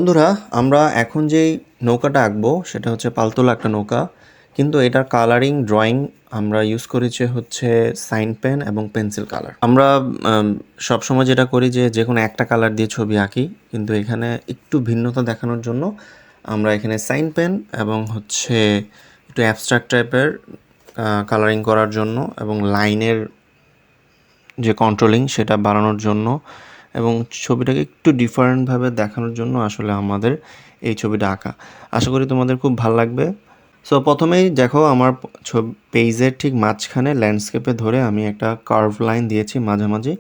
বন্ধুরা, আমরা এখন যেই নৌকাটা আঁকবো সেটা হচ্ছে পালতোলা একটা নৌকা। কিন্তু এটার কালারিং ড্রয়িং আমরা ইউজ করেছি হচ্ছে সাইন পেন এবং পেন্সিল কালার। আমরা সবসময় যেটা করি যে কোনো একটা কালার দিয়ে ছবি আঁকি, কিন্তু এখানে একটু ভিন্নতা দেখানোর জন্য আমরা এখানে সাইন পেন এবং হচ্ছে একটু অ্যাবস্ট্রাক্ট টাইপের কালারিং করার জন্য এবং লাইনের যে কন্ট্রোলিং সেটা বাড়ানোর জন্য এবং ছবিটাকে একটু ডিফারেন্টভাবে দেখানোর জন্য আসলে আমাদের এই ছবিটা আঁকা। আশা করি তোমাদের খুব ভালো লাগবে। সো প্রথমেই দেখো, আমার পেজের ঠিক মাঝখানে ল্যান্ডস্কেপে ধরে আমি একটা কার্ভ লাইন দিয়েছি মাঝামাঝি।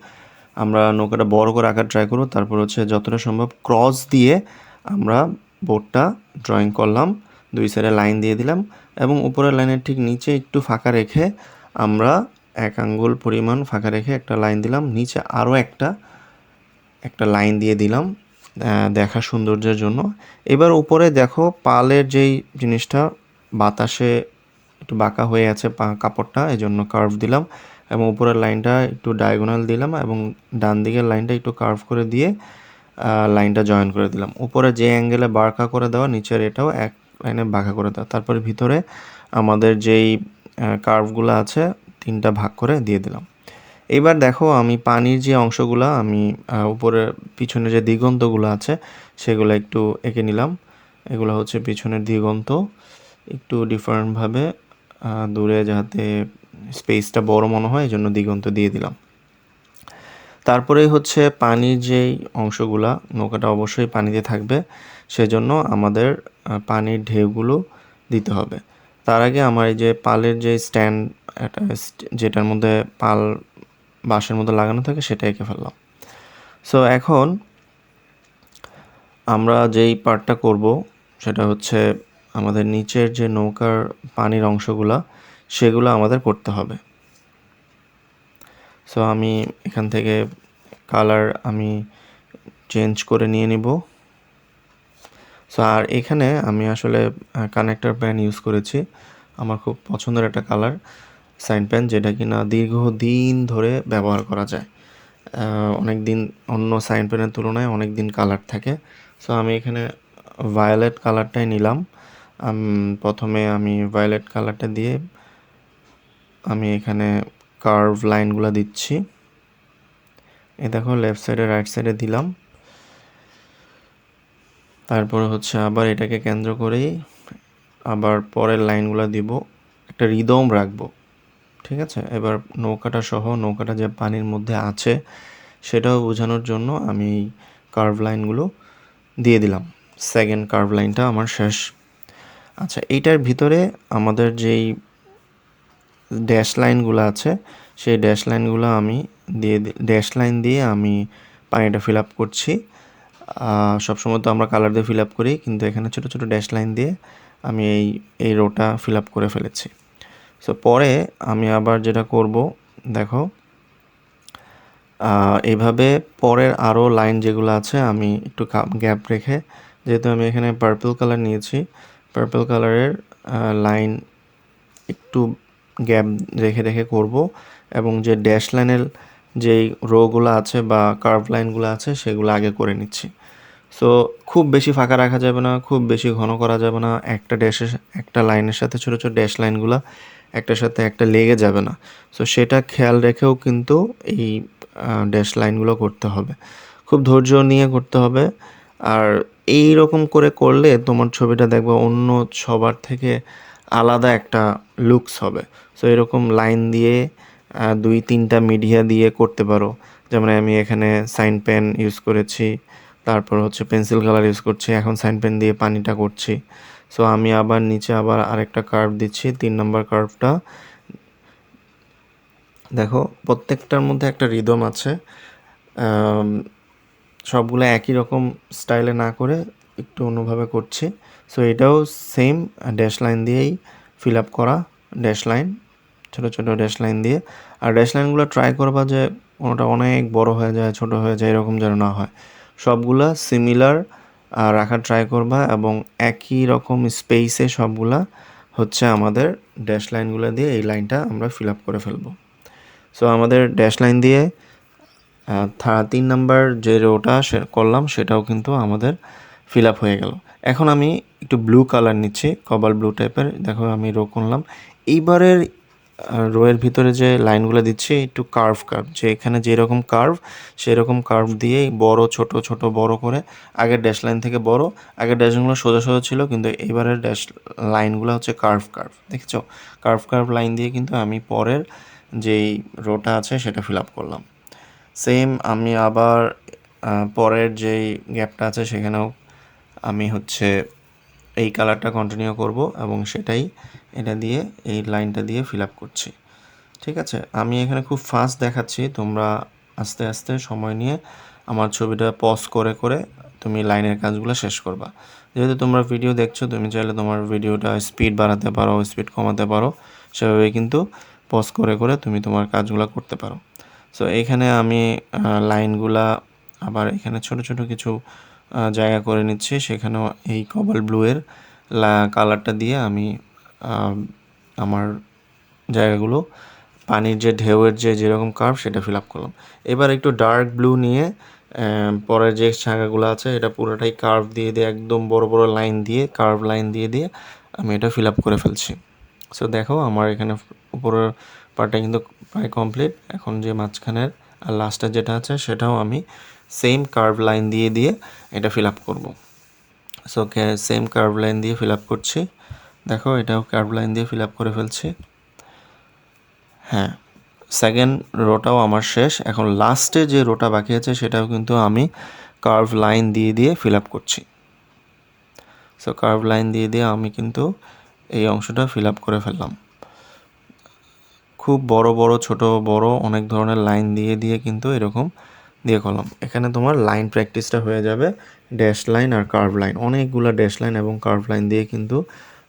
আমরা নৌকাটা বড় করে আঁকার ট্রাই করবো। তারপর হচ্ছে যতটা সম্ভব ক্রস দিয়ে আমরা বোর্ডটা ড্রয়িং করলাম, দুই সাইডে লাইন দিয়ে দিলাম এবং উপরের লাইনের ঠিক নিচে একটু ফাঁকা রেখে আমরা 1 আঙ্গুল পরিমাণ ফাঁকা রেখে একটা লাইন দিলাম, নিচে আরও একটা লাইন দিয়ে দিলাম দেখা সৌন্দর্যের জন্য। এবার উপরে দেখো পালের যেই জিনিসটা বাতাসে একটু বাঁকা হয়ে আছে কাপড়টা, এই জন্য কার্ভ দিলাম এবং উপরের লাইনটা একটু ডায়াগোনাল দিলাম এবং ডান দিকের লাইনটা একটু কার্ভ করে দিয়ে লাইনটা জয়েন করে দিলাম। উপরে যে অ্যাঙ্গেলে বাঁকা করে দেওয়া, নিচের এটাও এক লাইনে বাঁকা করে দেওয়া। তারপরে ভিতরে আমাদের যেই কার্ভগুলো আছে 3টা ভাগ করে দিয়ে দিলাম। এবার দেখো, আমি পানির যে অংশগুলো আমি উপরে পিছনে যে দিগন্তগুলো আছে সেগুলো একটু এঁকে নিলাম। এগুলো হচ্ছে পিছনের দিগন্ত, একটু ডিফারেন্টভাবে দূরে যাতে স্পেসটা বড় মনে হয় এই জন্য দিগন্ত দিয়ে দিলাম। তারপরে হচ্ছে পানির যেই অংশগুলা, নৌকাটা অবশ্যই পানিতে থাকবে, সেজন্য আমাদের পানির ঢেউগুলো দিতে হবে। তার আগে আমার এই যে পালের যে স্ট্যান্ড, যেটার মধ্যে পাল বাঁশের মধ্যে লাগানো থাকে সেটা এঁকে ফেললাম। সো এখন আমরা যেই পার্টটা করব সেটা হচ্ছে আমাদের নিচের যে নৌকার পানির অংশগুলা সেগুলো আমাদের করতে হবে। সো আমি এখান থেকে কালার আমি চেঞ্জ করে নিয়ে নিব। সো আর এখানে আমি আসলে কানেক্টর পেন ইউজ করেছি, আমার খুব পছন্দের একটা কালার সাইন পেন, যেটা কিনা দীর্ঘদিন ধরে ব্যবহার করা যায়। অনেক দিন অন্য সাইন পেনের তুলনায় অনেক দিন কালার থাকে। সো আমি এখানে ভায়োলেট কালারটাই নিলাম। প্রথমে আমি ভায়োলেট কালারটা দিয়ে আমি এখানে কার্ভ লাইনগুলো দিচ্ছি। এই দেখো, লেফট সাইডে রাইট সাইডে দিলাম। তারপরে হচ্ছে আবার এটাকে কেন্দ্র করেই আবার পরের লাইনগুলো দিব, একটা রিদম রাখবো। ঠিক আছে, এবার নৌকাটা সহ নৌকাটা যে পানির মধ্যে আছে সেটাও বোঝানোর জন্য আমি এই কার্ভ লাইনগুলো দিয়ে দিলাম। সেকেন্ড কার্ভ লাইনটা আমার শেষ। আচ্ছা, এইটার ভিতরে আমাদের যেই ড্যাশ লাইনগুলো আছে সেই ড্যাশ লাইনগুলো আমি ড্যাশ লাইন দিয়ে আমি পানিটা ফিল আপ করছি। সবসময় তো আমরা কালার দিয়ে ফিল আপ করি, কিন্তু এখানে ছোটো ছোটো ড্যাশ লাইন দিয়ে আমি এই রোটা ফিল আপ করে ফেলেছি। সো পরে আমি আবার যেটা করব, দেখো এইভাবে পরের আরও লাইন যেগুলো আছে আমি একটু গ্যাপ রেখে, যেহেতু আমি এখানে পার্পল কালার নিয়েছি, পার্পল কালারের লাইন একটু গ্যাপ রেখে রেখে করব এবং যে ড্যাশ লাইনের যেই রোগুলো আছে বা কার্ভ লাইনগুলো আছে সেগুলো আগে করে নিচ্ছি। সো খুব বেশি ফাঁকা রাখা যাবে না, খুব বেশি ঘন করা যাবে না, একটা লাইনের সাথে ছোটো ছোটো ড্যাশ লাইনগুলো একটার সাথে একটা লেগে যাবে না। সো সেটা খেয়াল রেখেও কিন্তু এই ড্যাশ লাইনগুলো করতে হবে, খুব ধৈর্য নিয়ে করতে হবে। আর এই রকম করে করলে তোমার ছবিটা দেখবে অন্য সবার থেকে আলাদা একটা লুকস হবে। সো এরকম লাইন দিয়ে 2-3টা মিডিয়া দিয়ে করতে পারো। যেমন আমি এখানে সাইন পেন ইউজ করেছি, তারপর হচ্ছে পেন্সিল কালার ইউজ করছি, এখন সাইন পেন দিয়ে পানিটা করছি। সো আমি আবার নিচে আবার আরেকটা কার্ভ দিচ্ছি, 3 নম্বর কার্ভটা। দেখো, প্রত্যেকটার মধ্যে একটা রিদম আছে, সবগুলো একই রকম স্টাইলে না করে একটু অন্যভাবে করছি। সো এটাও সেম ড্যাশ লাইন দিয়েই ফিল আপ করা, ড্যাশ লাইন, ছোটো ছোটো ড্যাশ লাইন দিয়ে। আর ড্যাশ লাইনগুলো ট্রাই করবা যে কোনোটা অনেক বড় হয়ে যায়, ছোট হয়ে যায়, এরকম যেন না হয়। সবগুলা সিমিলার রাখার ট্রাই করবা এবং একই রকম স্পেসে সবগুলা হচ্ছে আমাদের ড্যাশ লাইনগুলো দিয়ে এই লাইনটা আমরা ফিল আপ করে ফেলবো। সো আমাদের ড্যাশ লাইন দিয়ে 3 নাম্বার যে রোটা করলাম সেটাও কিন্তু আমাদের ফিল আপ হয়ে গেল। এখন আমি একটু ব্লু কালার নিচ্ছি, কবাল্ট ব্লু টাইপের। দেখো আমি রো করলাম। এইবারের রোয়ের ভিতরে যে লাইনগুলো দিচ্ছি একটু কার্ভ যে এখানে যেরকম কার্ভ সেরকম কার্ভ দিয়েই বড় ছোট ছোট বড় করে, আগের ড্যাশ লাইন থেকে বড়, আগের ড্যাশগুলো সোজা সোজা ছিল কিন্তু এইবারের ড্যাশ লাইনগুলো হচ্ছে কার্ভ দেখছো? কার্ভ লাইন দিয়ে কিন্তু আমি পরের যেই রোটা আছে সেটা ফিল আপ করলাম। সেম আমি আবার পরের যেই গ্যাপটা আছে সেখানেও আমি হচ্ছে এই কালারটা কন্টিনিউ করব এবং সেটাই এটা দিয়ে এই লাইনটা দিয়ে ফিল আপ করছি। ঠিক আছে, আমি এখানে খুব ফাস্ট দেখাচ্ছি, তোমরা আস্তে আস্তে সময় নিয়ে আমার ছবিটা পজ করে করে তুমি লাইনের কাজগুলো শেষ করবা। যেহেতু তোমরা ভিডিও দেখছো, তুমি চাইলে তোমার ভিডিওটা স্পিড বাড়াতে পারো, স্পিড কমাতে পারো, সেভাবে কিন্তু পজ করে করে তুমি তোমার কাজগুলো করতে পারো। সো এইখানে আমি লাইনগুলা আবার এখানে ছোট ছোট কিছু জায়গা করে নিচ্ছি, সেখানেও এই কবাল্ট ব্লুয়ের কালারটা দিয়ে আমি আমার জায়গাগুলো পানির যে ঢেউয়ের যেরকম কার্ভ সেটা ফিল আপ করলাম। এবার একটু ডার্ক ব্লু নিয়ে পরের যে জায়গাগুলো আছে এটা পুরোটাই কার্ভ দিয়ে দিয়ে একদম বড় বড় লাইন দিয়ে কার্ভ লাইন দিয়ে দিয়ে আমি এটা ফিল আপ করে ফেলছি। সো দেখো আমার এখানে উপরের পার্টটা কিন্তু প্রায় কমপ্লিট। এখন যে মাঝখানের আর লাস্টের যেটা আছে সেটাও আমি সেম কার্ভ লাইন দিয়ে দিয়ে এটা ফিল আপ করবো। সো সেম কার্ভ লাইন দিয়ে ফিল আপ করছি। দেখো এটাও কার্ভ লাইন দিয়ে ফিল আপ করে ফেলছি। হ্যাঁ, সেকেন্ড রোটাও আমার শেষ। এখন লাস্টে যে রোটা বাকি আছে সেটাও কিন্তু আমি কার্ভ লাইন দিয়ে দিয়ে ফিল আপ করছি। সো কার্ভ লাইন দিয়ে দিয়ে আমি কিন্তু এই অংশটা ফিল আপ করে ফেললাম। খুব বড় বড় ছোট বড় অনেক ধরনের লাইন দিয়ে দিয়ে কিন্তু এরকম দিয়ে করলাম। এখানে তোমার লাইন প্র্যাকটিসটা হয়ে যাবে, ড্যাশ লাইন আর কার্ভ লাইন, অনেকগুলো ড্যাশ লাইন এবং কার্ভ লাইন দিয়ে কিন্তু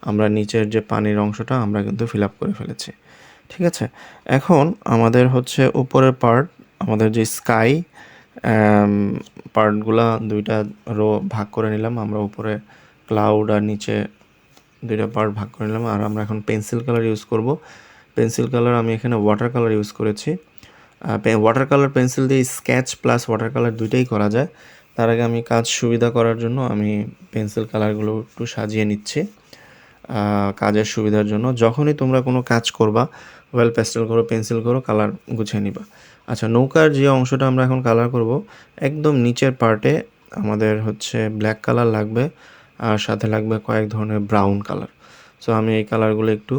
আমরা নিচের যে পানির অংশটা আমরা কিন্তু ফিল আপ করে ফেলেছি। ঠিক আছে, এখন আমাদের হচ্ছে উপরের পার্ট, আমাদের যে স্কাই পার্টগুলা দুইটা রো ভাগ করে নিলাম আমরা, উপরে ক্লাউড আর নিচে দুইটা পার্ট ভাগ করে নিলাম। আর আমরা এখন পেন্সিল কালার ইউজ করব। পেন্সিল কালার আমি এখানে ওয়াটার কালার ইউজ করেছি। ওয়াটার কালার পেন্সিল দিয়ে স্কেচ প্লাস ওয়াটার কালার দুইটাই করা যায়। তার আগে আমি কাজ সুবিধা করার জন্য আমি পেন্সিল কালারগুলো একটু সাজিয়ে নিচ্ছি কাজের সুবিধার জন্য। যখনই তোমরা কোনো কাজ করবা, ওয়েল প্যাস্টেল করো, পেন্সিল করো, কালার গুছিয়ে নিবা। আচ্ছা, নৌকার যে অংশটা আমরা এখন কালার করব, একদম নিচের পার্টে আমাদের হচ্ছে ব্ল্যাক কালার লাগবে আর সাথে লাগবে কয়েক ধরনের ব্রাউন কালার। সো আমি এই কালারগুলো একটু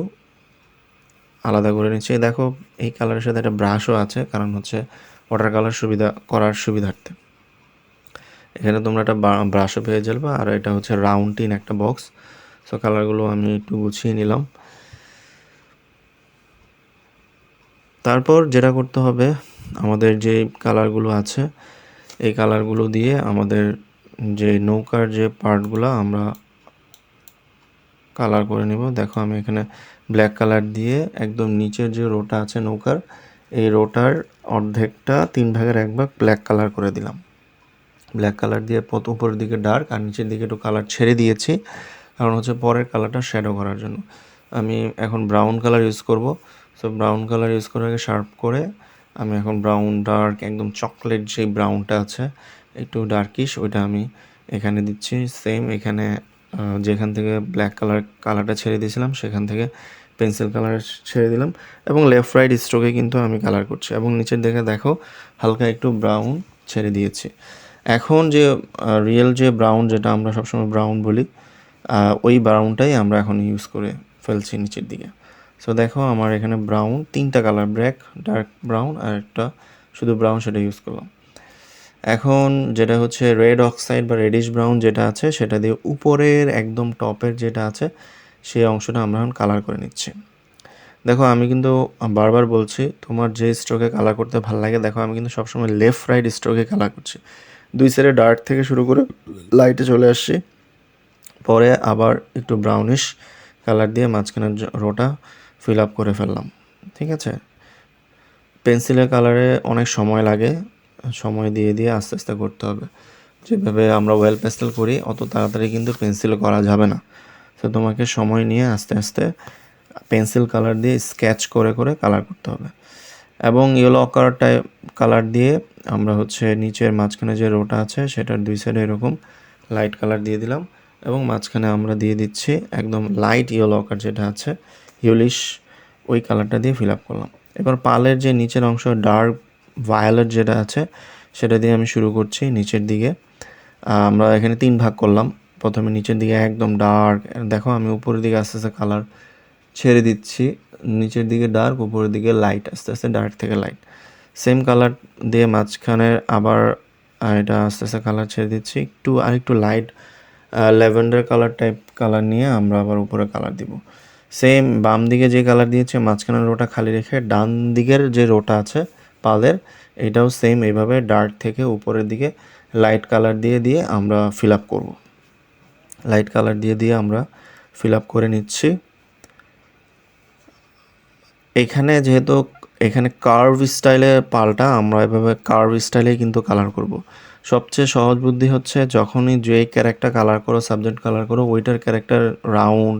আলাদা করে নিচ্ছি। দেখো এই কালারের সাথে একটা ব্রাশও আছে, কারণ হচ্ছে ওয়াটার কালার করার সুবিধার্থে। এখানে তোমরা একটা ব্রাশও পেয়ে যাবে। আর এটা হচ্ছে রাউন্ড টিন একটা বক্স। সো কালারগুলো আমি একটু গুছিয়ে নিলাম। তারপর যেটা করতে হবে, আমাদের যে কালারগুলো আছে এই কালারগুলো দিয়ে আমাদের যে নৌকার যে পার্টগুলো আমরা কালার করে নেব। দেখো আমি এখানে ব্ল্যাক কালার দিয়ে একদম নিচের যে রোটা আছে নৌকার, এই রোটার অর্ধেকটা 3/1 ব্ল্যাক কালার করে দিলাম। ব্ল্যাক কালার দিয়ে উপরের দিকে ডার্ক আর নিচের দিকে একটু কালার ছেড়ে দিয়েছি, কারণ হচ্ছে পরের কালারটা শ্যাডো করার জন্য। আমি এখন ব্রাউন কালার ইউজ করব। সো ব্রাউন কালার ইউজ করার আগে শার্প করে আমি এখন ব্রাউন ডার্ক একদম চকলেট যে ব্রাউনটা আছে একটু ডার্কিশ, ওইটা আমি এখানে দিচ্ছি। সেম এখানে যেখান থেকে ব্ল্যাক কালারটা ছেড়ে দিয়েছিলাম সেখান থেকে পেন্সিল কালার ছেড়ে দিলাম এবং লেফট রাইট স্ট্রোকে কিন্তু আমি কালার করছি এবং নিচের দিকে দেখো হালকা একটু ব্রাউন ছেড়ে দিয়েছি। এখন যে রিয়েল যে ব্রাউন, যেটা আমরা সবসময় ব্রাউন বলি, ওই ব্রাউনটাই আমরা এখন ইউজ করে ফেলছি নিচের দিকে। সো দেখো আমার এখানে ব্রাউন 3টা কালার, ব্ল্যাক, ডার্ক ব্রাউন আর একটা শুধু ব্রাউন, সেটা ইউজ করলাম। এখন যেটা হচ্ছে রেড অক্সাইড বা রেডিশ ব্রাউন যেটা আছে সেটা দিয়ে উপরের একদম টপের যেটা আছে সেই অংশটা আমরা এখন কালার করে নিচ্ছি। দেখো আমি কিন্তু বারবার বলছি তোমার যে স্ট্রোকে কালার করতে ভালো লাগে, দেখো আমি কিন্তু সবসময় লেফট রাইট স্ট্রোকে কালার করছি। দুই সাইডে ডার্ক থেকে শুরু করে লাইটে চলে আসছি, পরে আবার একটু ব্রাউনিশ কালার দিয়ে মাঝখানের রোটা ফিল আপ করে ফেললাম। ঠিক আছে, পেন্সিলের কালারে অনেক সময় লাগে, সময় দিয়ে দিয়ে আস্তে আস্তে করতে হবে। যেভাবে আমরা ওয়েল পেস্টেল করি অত তাড়াতাড়ি কিন্তু পেন্সিল করা যাবে না। তো তোমাকে সময় নিয়ে আস্তে আস্তে পেন্সিল কালার দিয়ে স্কেচ করে করে কালার করতে হবে। এবং ইয়েলো কালার দিয়ে আমরা হচ্ছে নিচের মাঝখানে যে রোটা আছে সেটার দুই সাইডে এরকম লাইট কালার দিয়ে দিলাম এবং মাঝখানে আমরা দিয়ে দিচ্ছি একদম লাইট ইয়েলো কালার যেটা আছে ইউলিশ, ওই কালারটা দিয়ে ফিল আপ করলাম। এবার পালের যে নিচের অংশ ডার্ক ভায়োলেট যেটা আছে সেটা দিয়ে আমি শুরু করছি নিচের দিকে। আমরা এখানে 3 ভাগ করলাম। প্রথমে নিচের দিকে একদম ডার্ক, দেখো আমি উপরের দিকে আস্তে আস্তে কালার ছেড়ে দিচ্ছি, নিচের দিকে ডার্ক, উপরের দিকে লাইট, আস্তে আস্তে ডার্ক থেকে লাইট। সেম কালার দিয়ে মাঝখানে আবার এটা আস্তে আস্তে কালার ছেড়ে দিচ্ছি, আরেকটু light lavender colour type colour নিয়ে আমরা আবার উপরে কালার দিব। সেম বাম দিকে যে কালার দিয়েছে মাঝখানের রোটা খালি রেখে ডান দিকের যে রোটা আছে পালের, এটাও সেম এইভাবে ডার্ক থেকে উপরের দিকে লাইট কালার দিয়ে দিয়ে আমরা ফিল আপ করবো। লাইট কালার দিয়ে দিয়ে আমরা ফিল আপ করে নিচ্ছি। এখানে যেহেতু এখানে কার্ভ স্টাইলের পালটা, আমরা এভাবে কার্ভ স্টাইলে কিন্তু কালার করব। সবচেয়ে সহজ বুদ্ধি হচ্ছে যখনই যে ক্যারেক্টার কালার করো, সাবজেক্ট কালার করো, ওইটার ক্যারেক্টার রাউন্ড,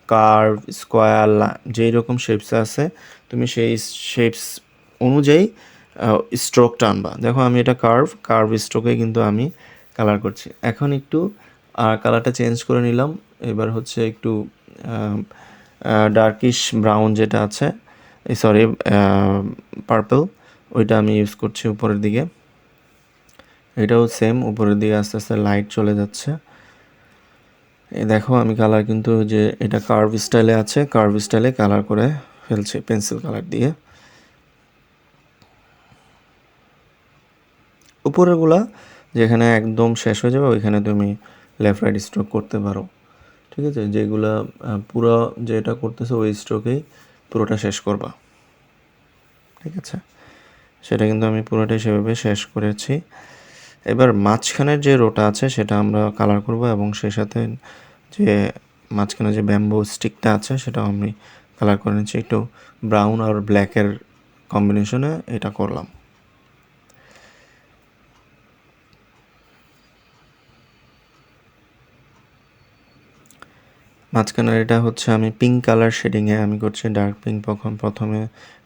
কার্ভ, স্কোয়ার, যেই রকম শেপস আছে তুমি সেই শেপস অনুযায়ী স্ট্রোকটা আনবা। দেখো আমি এটা কার্ভ স্ট্রোকে কিন্তু আমি কালার করছি। এখন একটু কালারটা চেঞ্জ করে নিলাম। এবার হচ্ছে একটু ডার্কিশ ব্রাউন যেটা আছে, সরি পার্পল, ওইটা আমি ইউজ করছি উপরের দিকে। এটাও সেম উপরের দিকে আস্তে আস্তে লাইট চলে যাচ্ছে। এই দেখো আমি কালার কিন্তু যে এটা কার্ভ স্টাইলে আছে, কার্ভ স্টাইলে কালার করে ফেলছি পেন্সিল কালার দিয়ে। উপরেরগুলা যেখানে একদম শেষ হয়ে যাবে ওইখানে তুমি লেফট রাইট স্ট্রোক করতে পারো, ঠিক আছে? যেগুলা পুরো যেটা করতেছো ওই স্ট্রোকেই পুরোটা শেষ করবা, ঠিক আছে? সেটা কিন্তু আমি পুরোটাই সেভাবে শেষ করেছি। এবার মাঝখানের যে রোটা আছে সেটা আমরা কালার করব এবং সেই সাথে যে মাঝখানে যে ব্যাম্বু স্টিকটা আছে সেটাও আমি কালার করে নিচ্ছি। একটু ব্রাউন আর ব্ল্যাকের কম্বিনেশনে এটা করলাম। মাঝখানের এটা হচ্ছে আমি পিঙ্ক কালার শেডিংয়ে আমি করছি, ডার্ক পিঙ্ক প্রথমে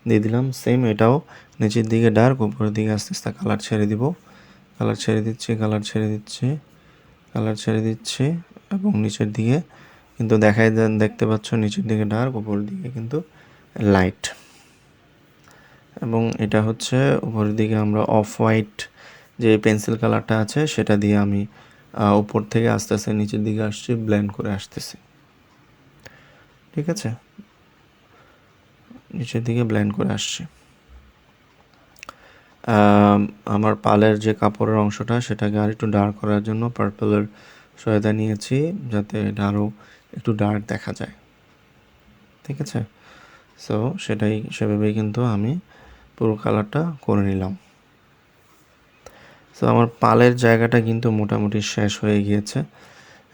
দিয়ে দিলাম। সেম এটাও নিচের দিকে ডার্ক, উপরের দিকে আস্তে আস্তে কালার ছেড়ে দিব। কালার ছেড়ে দিচ্ছি, কালার ছেড়ে দিচ্ছি, কালার ছেড়ে দিচ্ছি এবং নিচের দিকে কিন্তু দেখতে পাচ্ছ নিচের দিকে ডার্ক, উপরের দিকে কিন্তু লাইট। এবং এটা হচ্ছে উপরের দিকে আমরা অফ হোয়াইট যে পেন্সিল কালারটা আছে সেটা দিয়ে আমি উপর থেকে আস্তে আস্তে নিচের দিকে আসছি, ব্লেন্ড করে আসতেছি, ঠিক আছে? নিচের দিকে ব্লেন্ড করে আসছি। আমার পালের যে কাপড়ের অংশটা সেটাকে আর একটু ডার্ক করার জন্য পার্পলের সহায়তা নিয়েছি যাতে এটা আরও একটু ডার্ক দেখা যায়, ঠিক আছে? সো সেভাবেই কিন্তু আমি পুরো কালারটা করে নিলাম। সো আমার পালের জায়গাটা কিন্তু মোটামুটি শেষ হয়ে গিয়েছে।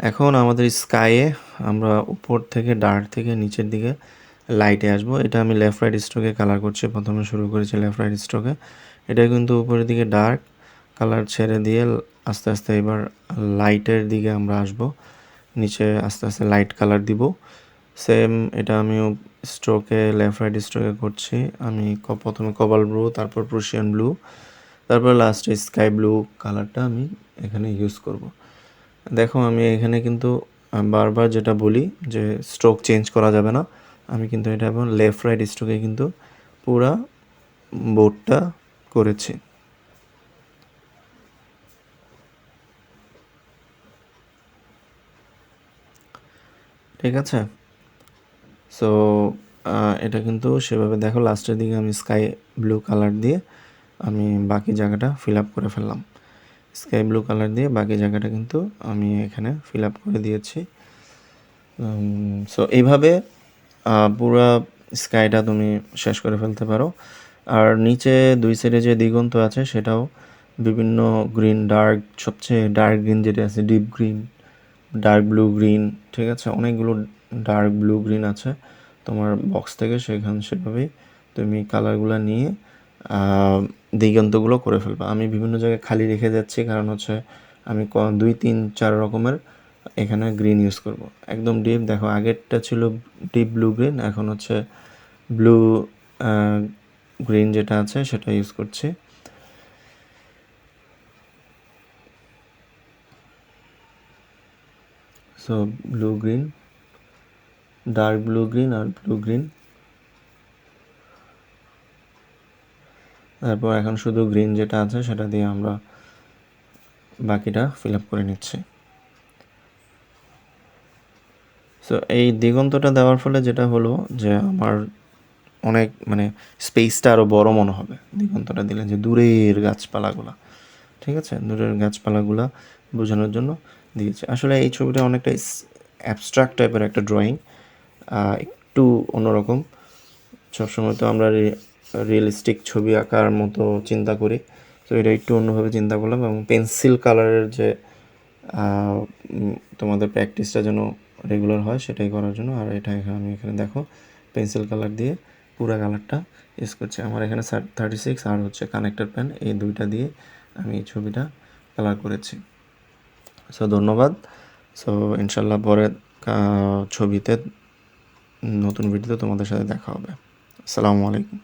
এখন আমাদের স্কাইয়ে আমরা উপর থেকে ডার্ক থেকে নিচের দিকে লাইটে আসবো। এটা আমি লেফট রাইট স্ট্রোকে কালার করছি, প্রথমে শুরু করেছি লেফট রাইট স্ট্রোকে। এটা কিন্তু উপরের দিকে ডার্ক কালার ছেড়ে দিয়ে আস্তে আস্তে এবার লাইটের দিকে আমরা আসব, নিচে আস্তে আস্তে লাইট কালার দিব। সেম এটা আমিও স্ট্রোকে লেফট রাইট স্ট্রোকে করছি। আমি প্রথমে কবাল ব্লু, তারপর প্রুশিয়ান ব্লু, তারপর লাস্টে স্কাই ব্লু কালারটা আমি এখানে ইউজ করব। দেখো আমি এখানে কিন্তু বারবার যেটা বলি যে স্ট্রোক চেঞ্জ করা যাবে না, আমি কিন্তু এটা এখন লেফট রাইট স্ট্রোকে কিন্তু পুরা বোর্ডটা করেছি। ঠিক আছে? সো এটা কিন্তু সেভাবে দেখো লাস্টের দিকে আমি স্কাই ব্লু কালার দিয়ে আমি বাকি জায়গাটা ফিল আপ করে ফেললাম। স্কাই ব্লু কালার দিয়ে বাকি জায়গাটা কিন্তু আমি এখানে ফিল আপ করে দিয়েছি। সো এইভাবে পুরা স্কাইটা তুমি শেষ করে ফেলতে পারো। আর নিচে দুই সাইডে যে দিগন্ত আছে সেটাও বিভিন্ন গ্রিন, ডার্ক, সবচেয়ে ডার্ক গ্রিন যেটা আছে deep green, dark blue green, ঠিক আছে? অনেকগুলো ডার্ক ব্লু গ্রিন আছে তোমার বক্স থেকে, সেভাবেই তুমি কালারগুলো নিয়ে দিগন্তগুলো করে ফেলবা। আমি বিভিন্ন জায়গায় খালি রেখে যাচ্ছি কারণ হচ্ছে আমি 2, 3, 4 রকমের এখানে গ্রিন ইউজ করব। একদম ডিপ, দেখো আগেরটা ছিল ডিপ ব্লু গ্রিন, এখন হচ্ছে ব্লু গ্রিন যেটা আছে সেটা ইউজ করছি। So blue green, dark blue green আর ব্লু গ্রিন। তারপর এখন শুধু গ্রিন যেটা আছে সেটা দিয়ে আমরা বাকিটা ফিল আপ করে নিচ্ছি। সো এই দিগন্তটা দেওয়ার ফলে যেটা হলো যে আমার অনেক মানে স্পেসটা আরও বড় মনে হবে দিগন্তটা দিলে, যে দূরের গাছপালাগুলা, ঠিক আছে, দূরের গাছপালাগুলা বোঝানোর জন্য দিয়েছি। আসলে এই ছবিটা অনেকটা অ্যাবস্ট্রাক্ট টাইপের একটা ড্রয়িং, একটু অন্যরকম। সবসময় তো আমরা রিয়েলিস্টিক ছবি আঁকার মতো চিন্তা করি, তো এটা একটু অন্যভাবে চিন্তা করলাম। এবং পেন্সিল কালারের যে তোমাদের প্র্যাকটিসটা যেন রেগুলার হয় সেটাই করার জন্য। আর এটা আমি এখানে দেখো পেন্সিল কালার দিয়ে পুরো কালারটা ইউজ করছি। আমার এখানে 36 আর হচ্ছে কানেক্টর পেন, এই দুইটা দিয়ে আমি এই ছবিটা কালার করেছি। সো ধন্যবাদ। সো ইনশাল্লাহ পরে ছবিতে নতুন ভিডিওতে তোমাদের সাথে দেখা হবে। আসসালামু আলাইকুম।